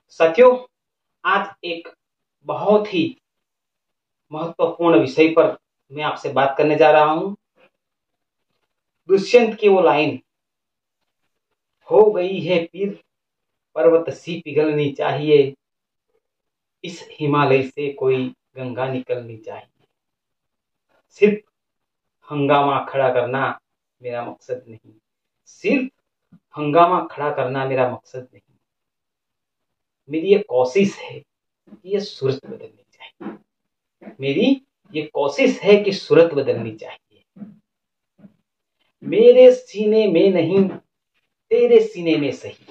साथियों, आज एक बहुत ही महत्वपूर्ण विषय पर मैं आपसे बात करने जा रहा हूं। दुष्यंत की वो लाइन, हो गई है पीर पर्वत सी पिघलनी चाहिए, इस हिमालय से कोई गंगा निकलनी चाहिए। सिर्फ हंगामा खड़ा करना मेरा मकसद नहीं, सिर्फ हंगामा खड़ा करना मेरा मकसद नहीं। मेरी ये कोशिश है कि ये सूरत बदलनी चाहिए। मेरी ये कोशिश है कि सूरत बदलनी चाहिए। मेरे सीने में नहीं, तेरे सीने में सही।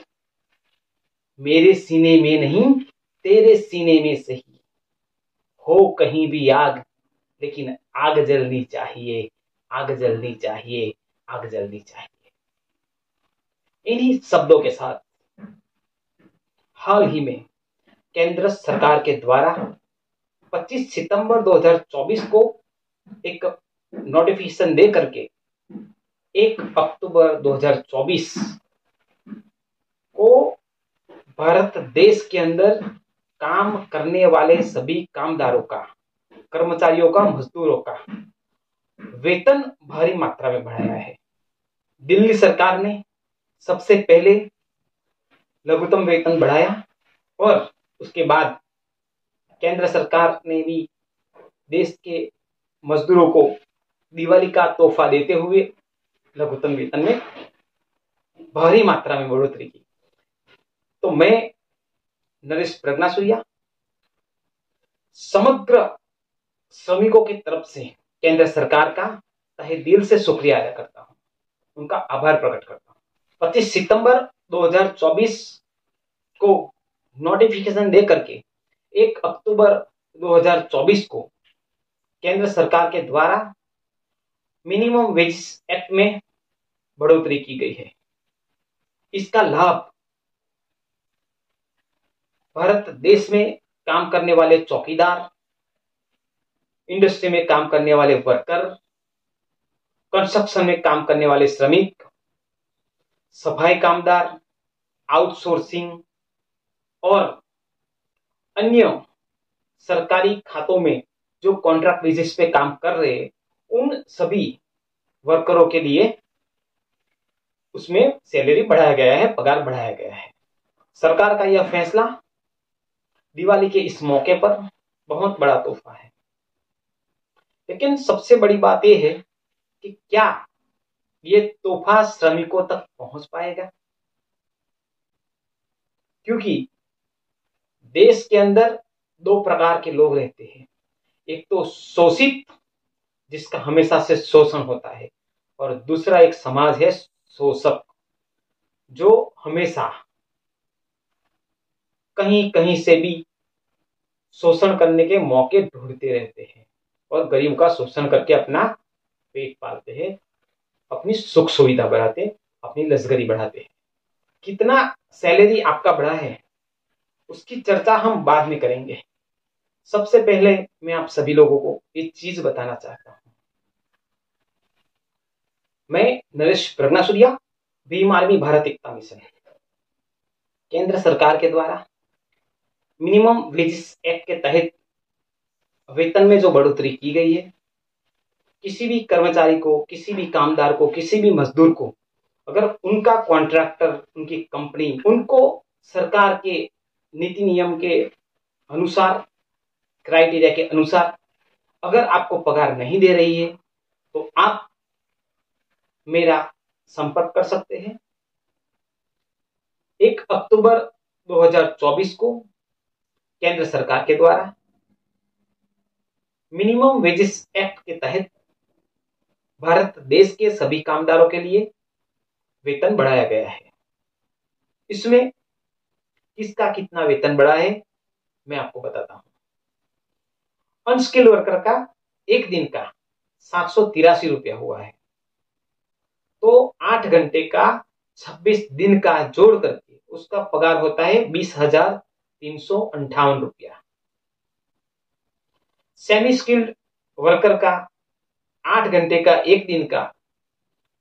मेरे सीने में नहीं, तेरे सीने में सही। हो कहीं भी आग, लेकिन आग जलनी चाहिए, आग जलनी चाहिए, आग जलनी चाहिए। इन्हीं शब्दों के साथ हाल ही में केंद्र सरकार के द्वारा 25 सितंबर 2024 को एक नोटिफिकेशन दे करके 1 अक्टूबर 2024 को भारत देश के अंदर काम करने वाले सभी कामदारों का, कर्मचारियों का, मजदूरों का वेतन भारी मात्रा में बढ़ाया है। दिल्ली सरकार ने सबसे पहले लघुत्तम वेतन बढ़ाया और उसके बाद केंद्र सरकार ने भी देश के मजदूरों को दिवाली का तोहफा देते हुए लघुत्तम वेतन में भारी मात्रा में बढ़ोतरी की। तो मैं नरेश प्रज्ञासूर्या समग्र श्रमिकों की तरफ से केंद्र सरकार का तहे दिल से शुक्रिया अदा करता हूं, उनका आभार प्रकट करता हूं। 25 सितंबर 2024 को नोटिफिकेशन दे करके 1 अक्टूबर 2024 को केंद्र सरकार के द्वारा मिनिमम वेजेस एक्ट में बढ़ोतरी की गई है। इसका लाभ भारत देश में काम करने वाले चौकीदार, इंडस्ट्री में काम करने वाले वर्कर, कंस्ट्रक्शन में काम करने वाले श्रमिक, सफाई कामदार, आउटसोर्सिंग और अन्य सरकारी खातों में जो कॉन्ट्रैक्ट बेसिस पे काम कर रहे हैं, उन सभी वर्करों के लिए उसमें सैलरी बढ़ाया गया है, पगार बढ़ाया गया है। सरकार का यह फैसला दिवाली के इस मौके पर बहुत बड़ा तोहफा है। लेकिन सबसे बड़ी बात यह है कि क्या ये तोहफा श्रमिकों तक पहुंच पाएगा? क्योंकि देश के अंदर दो प्रकार के लोग रहते हैं। एक तो शोषित, जिसका हमेशा से शोषण होता है, और दूसरा एक समाज है शोषक, जो हमेशा कहीं कहीं से भी शोषण करने के मौके ढूंढते रहते हैं और गरीब का शोषण करके अपना पेट पालते हैं, अपनी सुख सुविधा बढ़ाते, अपनी लश्करी बढ़ाते हैं। कितना सैलरी आपका बढ़ा है उसकी चर्चा हम बाद में करेंगे। सबसे पहले मैं आप सभी लोगों को एक चीज बताना चाहता हूं। मैं नरेश प्रज्ञासूर्या, भीम आर्मी भारत एकता मिशन, केंद्र सरकार के द्वारा मिनिमम वेजेस एक्ट के तहत वेतन में जो बढ़ोतरी की गई है, किसी भी कर्मचारी को, किसी भी कामदार को, किसी भी मजदूर को, अगर उनका कॉन्ट्रैक्टर, उनकी कंपनी उनको सरकार के नीति नियम के अनुसार, क्राइटेरिया के अनुसार अगर आपको पगार नहीं दे रही है, तो आप मेरा संपर्क कर सकते हैं। 1 अक्टूबर 2024 को केंद्र सरकार के द्वारा मिनिमम वेजेस एक्ट के तहत भारत देश के सभी कामदारों के लिए वेतन बढ़ाया गया है। इसमें किसका कितना वेतन बढ़ा है मैं आपको बताता हूं। अनस्किल्ड वर्कर का एक दिन का 783 रुपया हुआ है, तो 8 घंटे का 26 दिन का जोड़ करके उसका पगार होता है 20,358 रुपया। सेमी स्किल्ड वर्कर का 8 घंटे का एक दिन का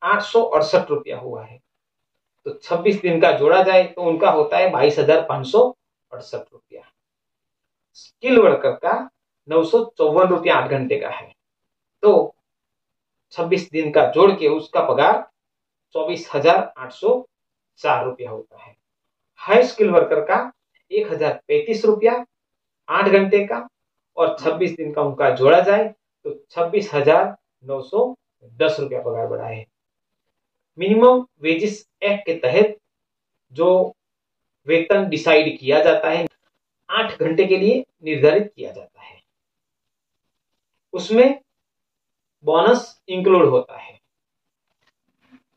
868 रुपया हुआ है, तो 26 दिन का जोड़ा जाए तो उनका होता है ₹968। स्किल वर्कर का 954 रुपया 8 घंटे का है। तो 26 दिन का जोड़ के उसका पगार 24,804 रुपया होता है। हाई स्किल वर्कर का 1,035 रुपया 8 घंटे का, और 26 दिन का उनका जोड़ा जाए तो 26,910 रुपया पगार बढ़ा है। मिनिमम वेजेस एक्ट के तहत जो वेतन डिसाइड किया जाता है 8 घंटे के लिए निर्धारित किया जाता है, उसमें बोनस इंक्लूड होता है।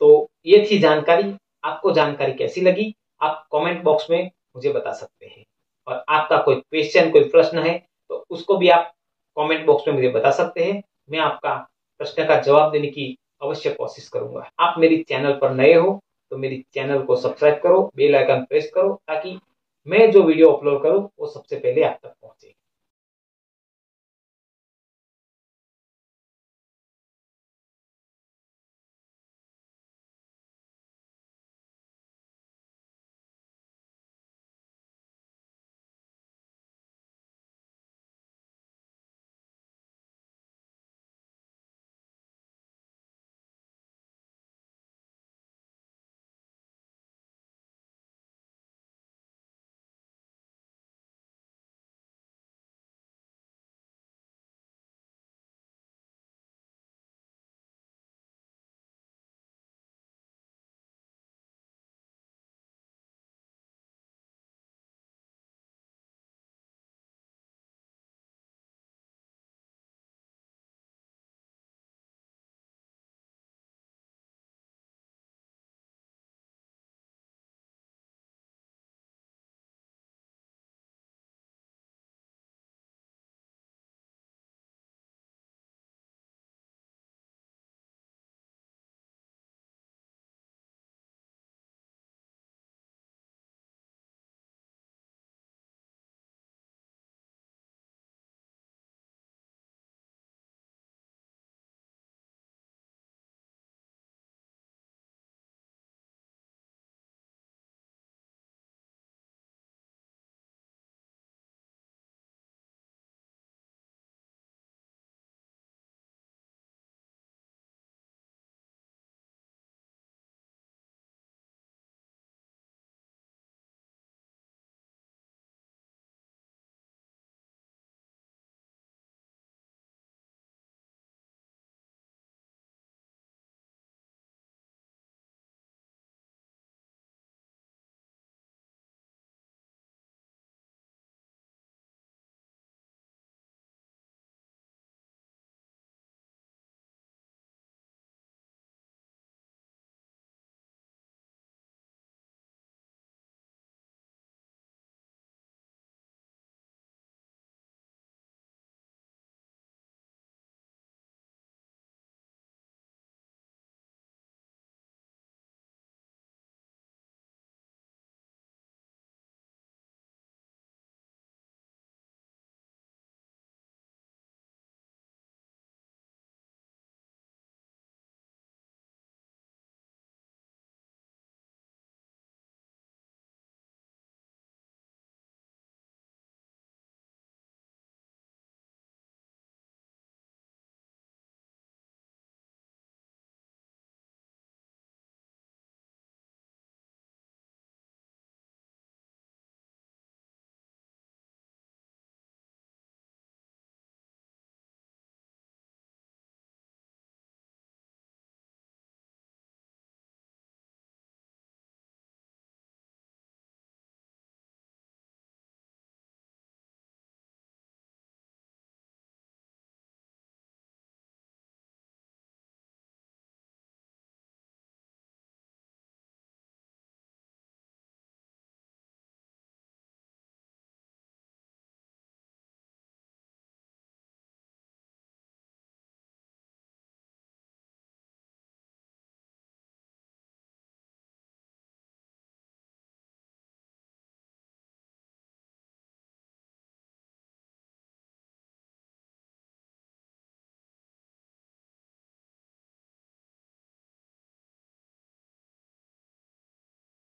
तो ये थी जानकारी। आपको जानकारी कैसी लगी आप कमेंट बॉक्स में मुझे बता सकते हैं, और आपका कोई क्वेश्चन कोई प्रश्न है तो उसको भी आप कमेंट बॉक्स में मुझे बता सकते हैं। मैं आपका प्रश्न का जवाब देने की अवश्य कोशिश करूंगा। आप मेरी चैनल पर नए हो तो मेरी चैनल को सब्सक्राइब करो, बेल आइकन प्रेस करो, ताकि मैं जो वीडियो अपलोड करूं वो सबसे पहले आप तक पहुंचे।